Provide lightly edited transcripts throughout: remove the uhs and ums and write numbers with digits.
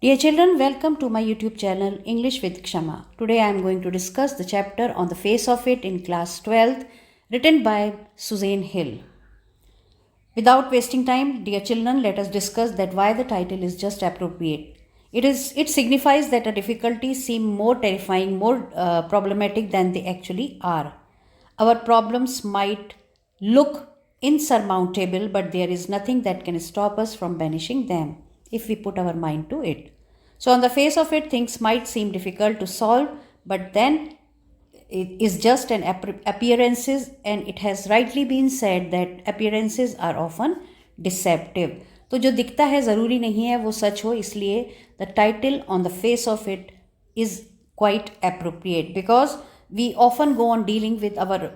Dear children, welcome to my YouTube channel English with Kshama. Today I am going to discuss the chapter On the Face of It in class 12th, written by Suzanne Hill. Without wasting time, dear children, let us discuss that why the title is just appropriate. It signifies that a difficulties seem more terrifying, more problematic than they actually are. Our problems might look insurmountable, but there is nothing that can stop us from banishing them if we put our mind to it. So, on the face of it, things might seem difficult to solve, but then it is just an appearances, and it has rightly been said that appearances are often deceptive. तो जो दिखता है ज़रूरी नहीं है वो सच हो, इसलिए the title On the Face of It is quite appropriate because we often go on dealing with our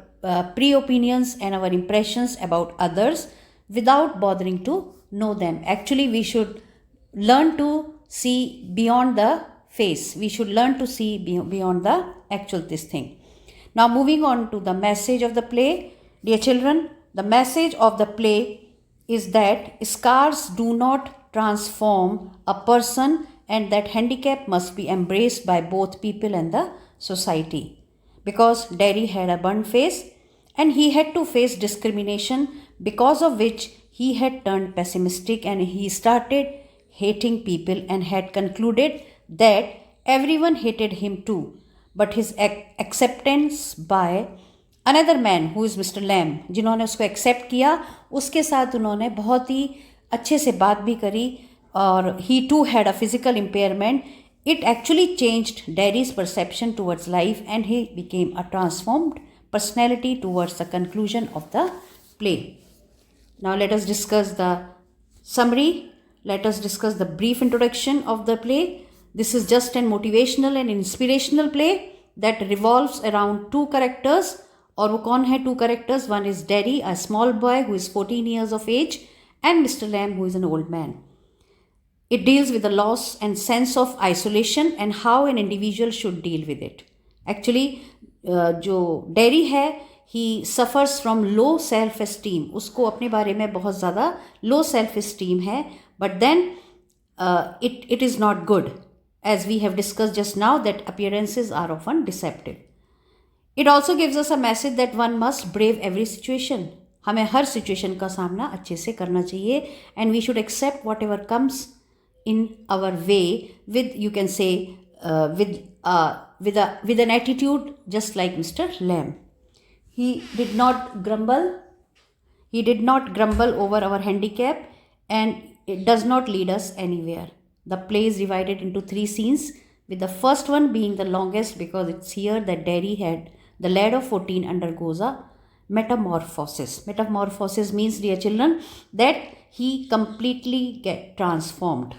pre-opinions and our impressions about others without bothering to know them. Actually, we should learn to see beyond the face. We should learn to see beyond the actual this thing. Now, moving on to the message of the play. Dear children, the message of the play is that scars do not transform a person and that handicap must be embraced by both people and the society. Because Derry had a burnt face and he had to face discrimination, because of which he had turned pessimistic and he started hating people and had concluded that everyone hated him too. But his acceptance by another man who is Mr. Lamb, जिन्होंने उसको accept किया, उसके साथ उन्होंने बहुत ही अच्छे से बात भी करी और he too had a physical impairment. It actually changed Derry's perception towards life and he became a transformed personality towards the conclusion of the play. Now let us discuss the summary. Let us discuss the brief introduction of the play. This is just an motivational and inspirational play that revolves around two characters. और वो कौन है two characters? One is Derry, a small boy who is 14 years of age, and Mr. Lamb, who is an old man. It deals with the loss and sense of isolation and how an individual should deal with it. Actually, जो Derry है, he suffers from low self-esteem. उसको अपने बारे में बहुत ज़्यादा low self-esteem है, but then it is not good. As we have discussed just now, that appearances are often deceptive. It also gives us a message that one must brave every situation. हमें हर situation का सामना अच्छे से करना चाहिए and we should accept whatever comes in our way with, you can say, with an attitude just like Mr. Lamb. He did not grumble. He did not grumble over our handicap and it does not lead us anywhere. The play is divided into three scenes, with the first one being the longest because it's here that Derry had, the lad of 14, undergoes a metamorphosis. Metamorphosis means, dear children, that he completely gets transformed.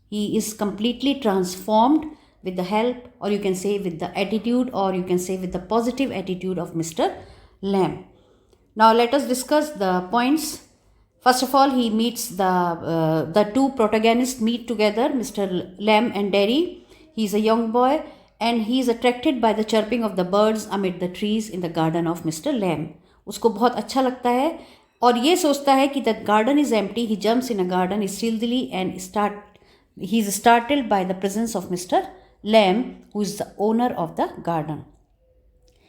He is completely transformed with the help, or you can say with the attitude, or you can say with the positive attitude of Mr. Lamb. Now let us discuss the points. First of all, he meets the two protagonists meet together, Mr. Lamb and Derry. He is a young boy and he is attracted by the chirping of the birds amid the trees in the garden of Mr. Lamb. उसको बहुत अच्छा लगता है और ये सोचता है कि the garden is empty. He jumps in a garden stealthily and he is startled by the presence of Mr. Lamb, who is the owner of the garden.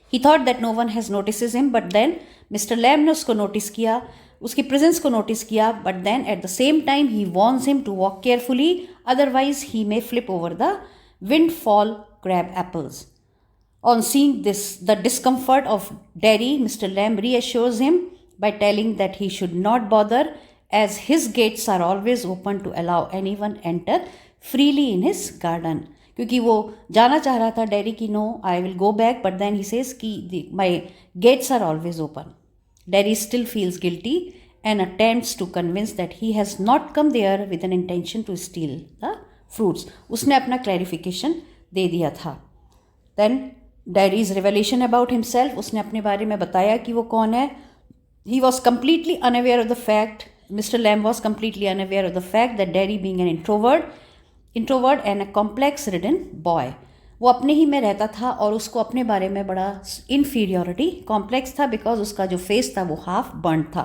He thought that no one has notices him, but then Mr. Lamb ने उसको notice किया, उसकी presence को notice किया, but then at the same time he warns him to walk carefully, otherwise he may flip over the windfall crab apples. On seeing this, the discomfort of Derry, Mr. Lamb reassures him by telling that he should not bother as his gates are always open to allow anyone enter freely in his garden. क्योंकि वो जाना चाह रहा था Derry की, no I will go back, but then he says कि my gates are always open. Derry still feels guilty and attempts to convince that he has not come there with an intention to steal the fruits. उसने अपना clarification दे दिया था. Then Derry's revelation about himself, उसने अपने बारे में बताया कि वो कौन है. He was completely unaware of the fact, Mr. Lamb was completely unaware of the fact that Derry, being an introvert and a complex-ridden boy, वो अपने ही में रहता था और उसको अपने बारे में बड़ा इन्फीरियोरिटी कॉम्प्लेक्स था बिकॉज उसका जो फेस था वो हाफ बर्न था.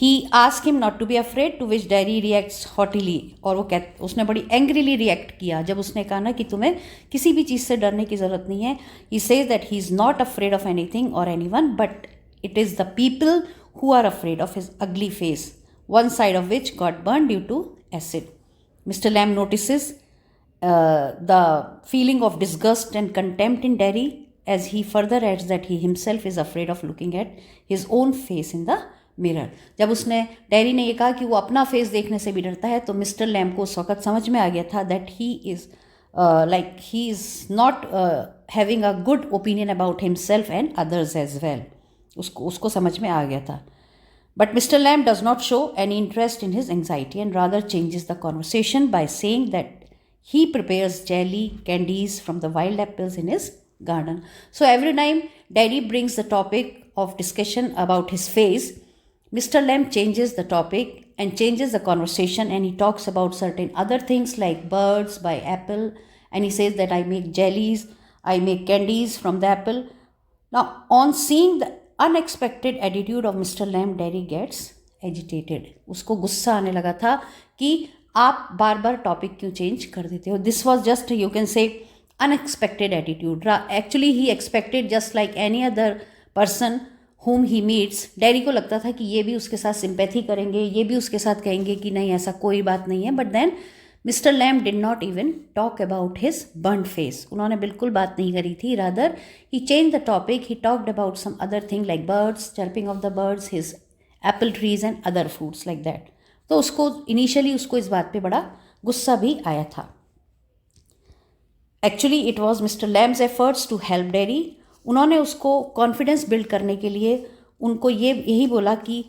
He ask him not to be afraid, to which Derry reacts hotly, और वो उसने बड़ी एंग्रीली रिएक्ट किया जब उसने कहा ना कि तुम्हें किसी भी चीज़ से डरने की ज़रूरत नहीं है. He says that he is not afraid of anything और anyone, but it is the people who are afraid of his ugly face, one side of which got burned due to acid. Mr. Lamb notices the feeling of disgust and contempt in Derry as he further adds that he himself is afraid of looking at his own face in the mirror. जब उसने dairy ने ये कहा कि वो अपना face देखने से भी डरता है, तो मिस्टर लैम को उस वक्त समझ में आ गया था that he is he is not having a good opinion about himself and others as well. उसको समझ में आ गया था. But Mr. Lamb does not show any interest in his anxiety and rather changes the conversation by saying that he prepares jelly candies from the wild apples in his garden. So every time Daddy brings the topic of discussion about his face, Mr. Lamb changes the topic and changes the conversation, and he talks about certain other things like birds by apple, and he says that I make jellies, I make candies from the apple. Now on seeing the unexpected attitude of mister Lamb, Derry gets agitated. उसको गुस्सा आने लगा था कि आप बार बार topic क्यों change कर देते हो. This was just you can say unexpected attitude. Actually he expected just like any other person whom he meets. Dairy को लगता था कि ये भी उसके साथ सिंपैथी करेंगे, ये भी उसके साथ कहेंगे कि नहीं ऐसा कोई बात नहीं है. But then mister Lamb did not even talk about his burn face. उन्होंने बिल्कुल बात नहीं करी थी. Rather he change the topic. He talked about some other thing like birds, chirping of the birds, his apple trees and other fruits like that. तो उसको initially उसको इस बात पे बड़ा गुस्सा भी आया था. Actually it was mister Lamb's efforts to help Derry. उन्होंने उसको कॉन्फिडेंस बिल्ड करने के लिए उनको यही बोला कि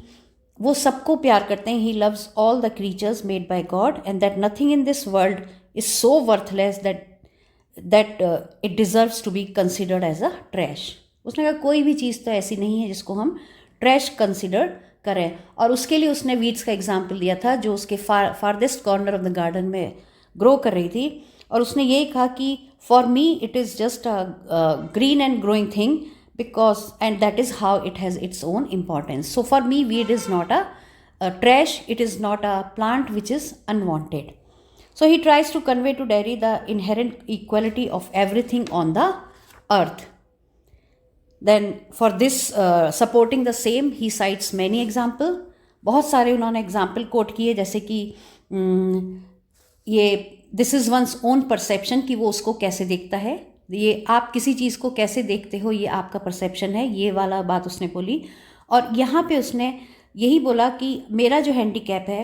वो सबको प्यार करते हैं. He loves all the creatures made by God and that nothing in this world is so worthless that it deserves to be considered as a trash. उसने कहा कोई भी चीज़ तो ऐसी नहीं है जिसको हम ट्रैश कंसिडर करें. और उसके लिए उसने वीड्स का एग्जाम्पल दिया था जो उसके farthest corner of the garden में ग्रो कर रही थी. और उसने यही कहा कि for me it is just a green and growing thing because and that is how it has its own importance. So for me weed is not a trash, it is not a plant which is unwanted. So he tries to convey to Derry the inherent equality of everything on the earth. Then for this supporting the same he cites many example. बहुत सारे उन्होंने example quote किए जैसे कि ये this is one's own perception कि वो उसको कैसे देखता है. ये आप किसी चीज़ को कैसे देखते हो ये आपका परसेप्शन है, ये वाला बात उसने बोली. और यहाँ पे उसने यही बोला कि मेरा जो हैंडीकैप है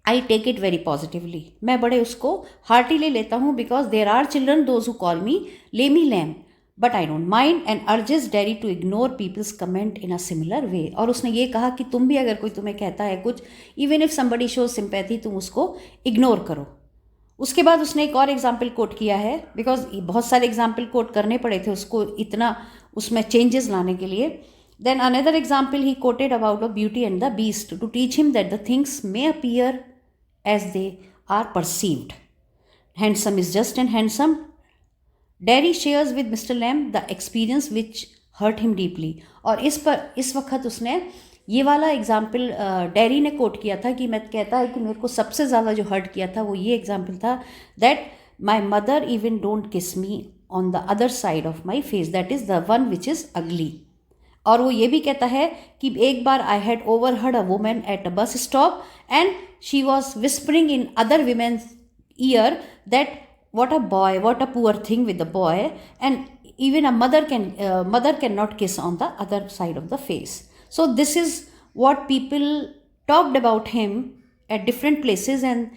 I take it very positively. मैं बड़े उसको हार्टीली लेता हूँ because there are children those who call me Lamey Lamb but I don't mind and urges Derry to ignore people's comment in a similar way. और उसने ये कहा कि तुम भी अगर कोई तुम्हें कहता है कुछ, even if somebody shows sympathy, तुम उसको इग्नोर करो. उसके बाद उसने एक और एग्जाम्पल कोट किया है बिकॉज बहुत सारे एग्जाम्पल कोट करने पड़े थे उसको इतना उसमें चेंजेस लाने के लिए. Then another example he quoted about a beauty and the beast to teach him that the things may appear as they are perceived. Handsome is just and handsome. Derry shares with mister Lamb the experience which hurt him deeply. और इस वक्त उसने ये वाला example dairy ने coat किया था कि मैं कहता है कि मेरे को सबसे ज़्यादा जो हर्ट किया था वो ये एग्जाम्पल था that my mother even don't kiss me on the other side of my face, that is the one which is ugly. और वो ये भी कहता है कि एक बार I had overheard a woman at a bus stop and she was whispering in other women's ear that what a boy, what a poor thing with the boy, and even a mother can not kiss on the other side of the face. So this is what people talked about him at different places, and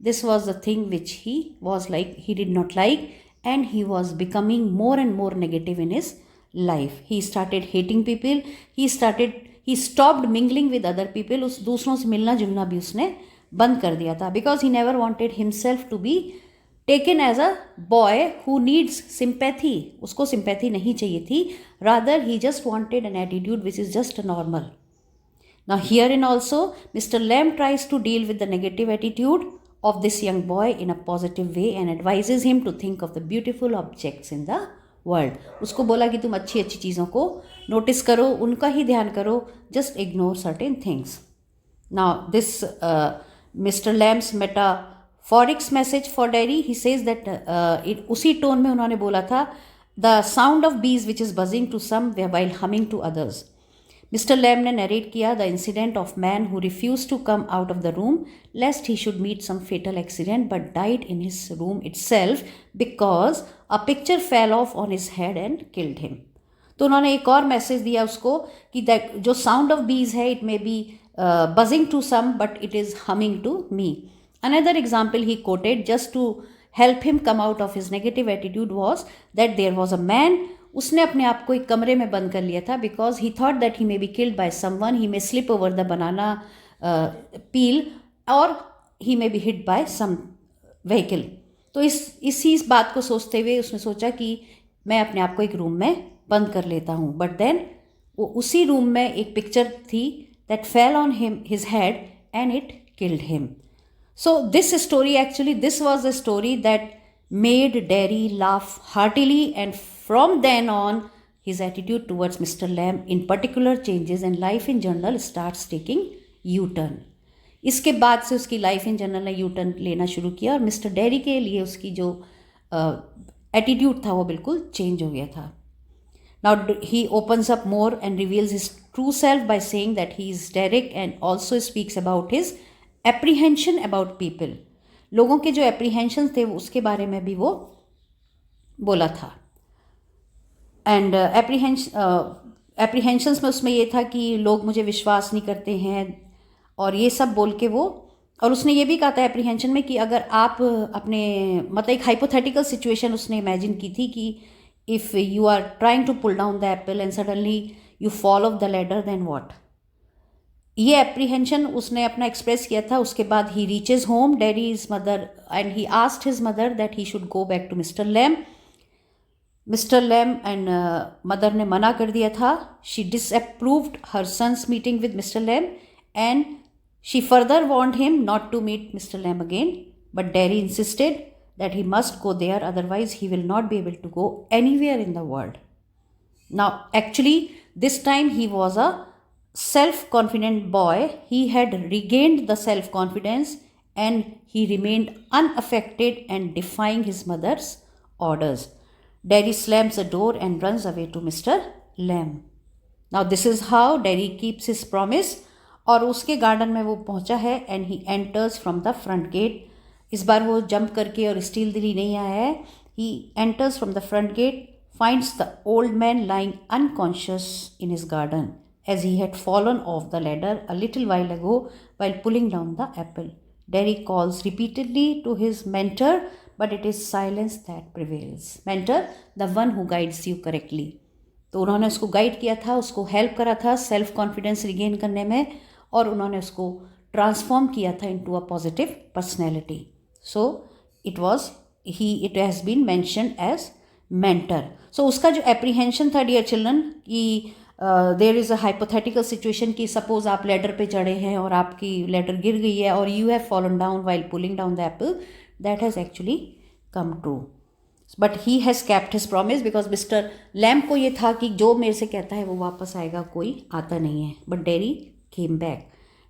this was the thing which he was like he did not like, and he was becoming more and more negative in his life. He started hating people. He stopped mingling with other people. उस दूसरों से मिलना जुलना भी उसने बंद कर दिया था because he never wanted himself to be taken as a boy who needs sympathy. उसको sympathy नहीं चाहिए थी. Rather, he just wanted an attitude which is just normal. Now, herein also, Mr. Lamb tries to deal with the negative attitude of this young boy in a positive way and advises him to think of the beautiful objects in the world. उसको बोला कि तुम अच्छी अच्छी चीज़ों को notice करो, उनका ही ध्यान करो, just ignore certain things. Now this Mr. Lamb's metaphorics message for Derry, he says that उसी टोन में उन्होंने बोला था, the sound of bees which is buzzing to some while humming to others. Mr. Lamb ने narrate किया the incident of man who refused to come out of the room lest he should meet some fatal accident but died in his room itself because a picture fell off on his head and killed him. तो उन्होंने एक और message दिया उसको कि जो sound of बीज है it may be buzzing to some but it is humming to me. Another example he quoted just to help him come out of his negative attitude was that there was a man, उसने अपने आप को एक कमरे में बंद कर लिया था because he thought that he may be killed by someone, he may slip over the banana peel or he may be hit by some vehicle. तो इसी बात को सोचते हुए उसने सोचा कि मैं अपने आप को एक रूम में बंद कर लेता हूँ. बट देन वो उसी रूम में एक पिक्चर थी that fell on his head and it killed him. So this story, actually this was a story that made Derry laugh heartily, and from then on his attitude towards Mr. Lamb in particular changes and life in general starts taking U-turn. इसके बाद से उसकी life in general ने U-turn लेना शुरू किया और mister dairy के लिए उसकी जो एटीट्यूड था वो बिल्कुल चेंज हो गया था. Now he opens up more and reveals his true self by saying that he is Derek and also speaks about his apprehension about people. लोगों के जो apprehensions थे उसके बारे में भी वो बोला था. And apprehensions में उसमें ये था कि लोग मुझे विश्वास नहीं करते हैं और ये सब बोल के वो, और उसने ये भी कहा था एप्रीहेंशन में कि अगर आप अपने मतलब एक हाइपोथेटिकल सिचुएशन उसने इमेजिन की थी कि if you are trying to pull down the apple and suddenly you fall off the ladder then what. ये एप्रीहेंशन उसने अपना एक्सप्रेस किया था. उसके बाद he reaches home, Derry's mother, and he asked his mother that he should go back to Mr. Lamb. Mr. Lamb and mother ने मना कर दिया था. She disapproved her son's meeting with Mr. Lamb and she further warned him not to meet Mr. Lamb again, but Derry insisted that he must go there, otherwise he will not be able to go anywhere in the world. Now actually this time he was a self-confident boy. He had regained the self-confidence and he remained unaffected and defying his mother's orders. Derry slams the door and runs away to Mr. Lamb. Now this is how Derry keeps his promise. और उसके garden में वो पहुंचा है and he enters from the front gate. इस बार वो jump करके और स्टील दिली नहीं आया है. He enters from the front gate, finds the old man lying unconscious in his garden as he had fallen off the ladder a little while ago while pulling down the apple. Derry calls repeatedly to his mentor, but it is silence that prevails. Mentor, the one who guides you correctly. तो उन्होंने उसको guide किया था, उसको help करा था self confidence regain करने में, और उन्होंने उसको ट्रांसफॉर्म किया था into a positive personality. So it has been mentioned as mentor. So उसका जो एप्रीहेंशन था डियर चिल्ड्रन कि there is a hypothetical situation कि सपोज आप लेडर पे चढ़े हैं और आपकी लेडर गिर गई है और you have fallen down while pulling down the Apple, that has actually come true. But he has kept his promise because mister lamb को ये था कि जो मेरे से कहता है वो वापस आएगा, कोई आता नहीं है. But dairy came back.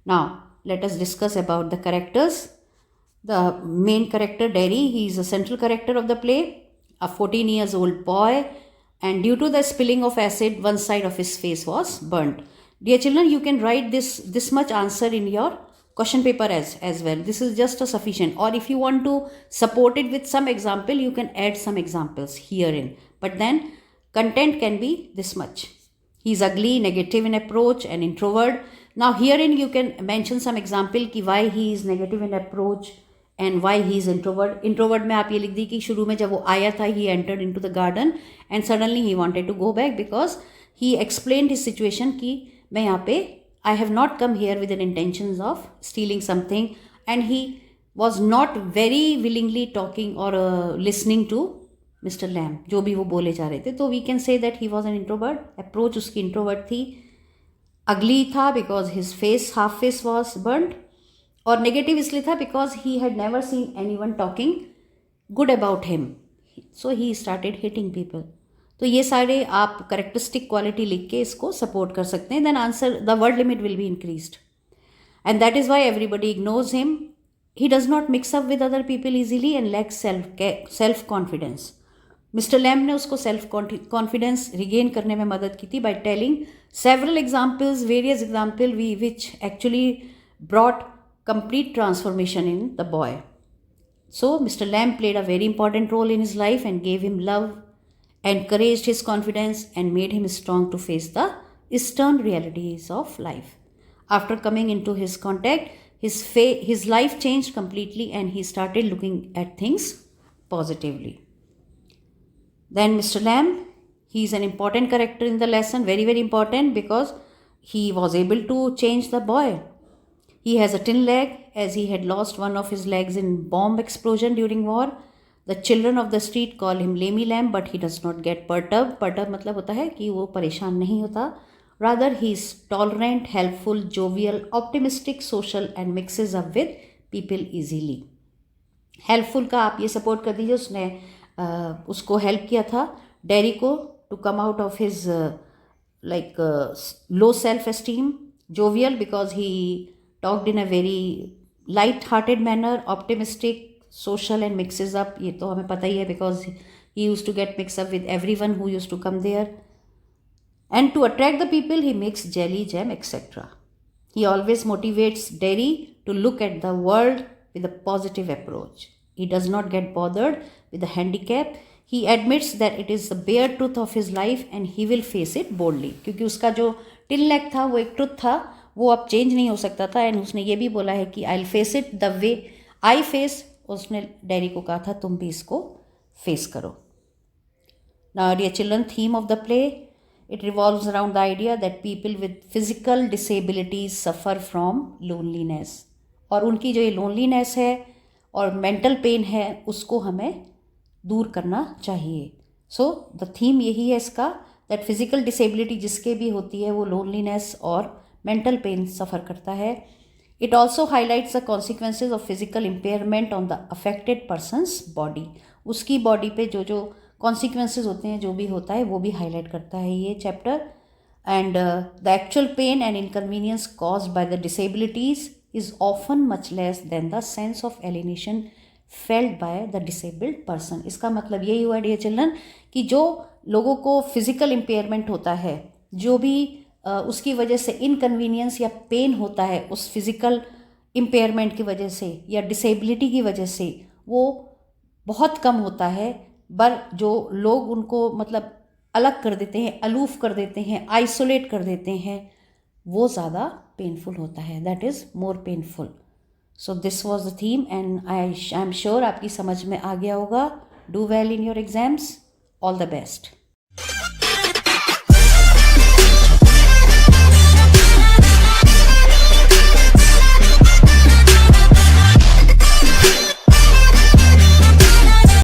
Now let us discuss about the characters. The main character Derry, he is a central character of the play, a 14 years old boy, and due to the spilling of acid one side of his face was burnt. Dear children, you can write this much answer in your question paper as well. This is just a sufficient, or if you want to support it with some example you can add some examples herein, but then content can be this much. He is ugly, negative in approach and introvert. Now herein you can mention some example कि why he is negative in approach and why he is introvert. Introvert में आप ये लिख दी कि शुरू में जब वो आया था he entered into the garden and suddenly he wanted to go back because he explained his situation कि मैं यहाँ पे I have not come here with an intentions of stealing something, and he was not very willingly talking or listening to Mr. Lamb जो भी वो बोले जा रहे थे. तो we can say that he was an introvert. Approach उसकी introvert थी. अगली था because his face half face was burned, और नेगेटिव इसलिए था because he had never seen anyone talking good about him, so he started hitting people. तो ये सारे आप करेक्टरिस्टिक क्वालिटी लिख के इसको सपोर्ट कर सकते हैं. Then answer the word limit will be increased. and that is why everybody ignores him. He does not mix up with other people easily and lacks self confidence. Mister Lamb ने उसको self confidence regain करने में मदद की थी by telling several examples, various example which actually brought complete transformation in the boy. So Mr. Lamb played a very important role in his life and gave him love, encouraged his confidence, and made him strong to face the stern realities of life. After coming into his contact, his life changed completely and he started looking at things positively. Then Mr. Lamb, he is an important character in the lesson, very, very important, because he was able to change the boy. He has a tin leg as he had lost one of his legs in bomb explosion during war. The children of the street call him Lammy Lamb, but he does not get perturbed. Perturbed मतलब होता है कि वो परेशान नहीं होता. Rather, he is tolerant, helpful, jovial, optimistic, social and mixes up with people easily. Helpful का आप ये support कर दीजिए, उसने उसको help किया था डेरी को to come out of his low self-esteem. Jovial because he talked in a very light-hearted manner. Optimistic, social and mixes up, ये तो हमें पता ही है because he used to get mixed up with everyone who used to come there. And to attract the people, he makes jelly, jam, etc. He always motivates Derry to look at the world with a positive approach. He does not get bothered with the handicap. He admits that it is the bare truth of his life and he will face it boldly. क्योंकि उसका जो till leg था वो एक truth था, वो अब change नहीं हो सकता था. एंड उसने ये भी बोला है कि I will face it the way I face. उसने डेरी को कहा था तुम भी इसको फेस करो. Now dear children, theme of the play, it revolves around the idea that people with physical disabilities suffer from loneliness. और उनकी जो ये लोनलीनेस है और मेंटल पेन है उसको हमें दूर करना चाहिए. सो द थीम यही है इसका, दैट फिजिकल डिसेबिलिटी जिसके भी होती है वो लोनलीनेस और मेंटल पेन सफ़र करता है. It also highlights the consequences of physical impairment on the affected persons body. उसकी बॉडी पे जो जो कॉन्सिक्वेंसेज होते हैं, जो भी होता है, वो भी हाईलाइट करता है ये चैप्टर. And the actual pain and inconvenience caused by the disabilities is often much less than the sense of alienation felt by the disabled person. इसका मतलब यही हुआ डियर चिल्ड्रन कि जो लोगों को फिजिकल इम्पेयरमेंट होता है, जो भी उसकी वजह से इनकन्वीनियंस या पेन होता है उस फिज़िकल इम्पेयरमेंट की वजह से या डिसेबिलिटी की वजह से, वो बहुत कम होता है. पर जो लोग उनको मतलब अलग कर देते हैं, अलूफ कर देते हैं, आइसोलेट कर देते हैं, वो ज़्यादा पेनफुल होता है. That is more painful. So this was the theme and I am sure आपकी समझ में आ गया होगा. Do well in your exams. All the best.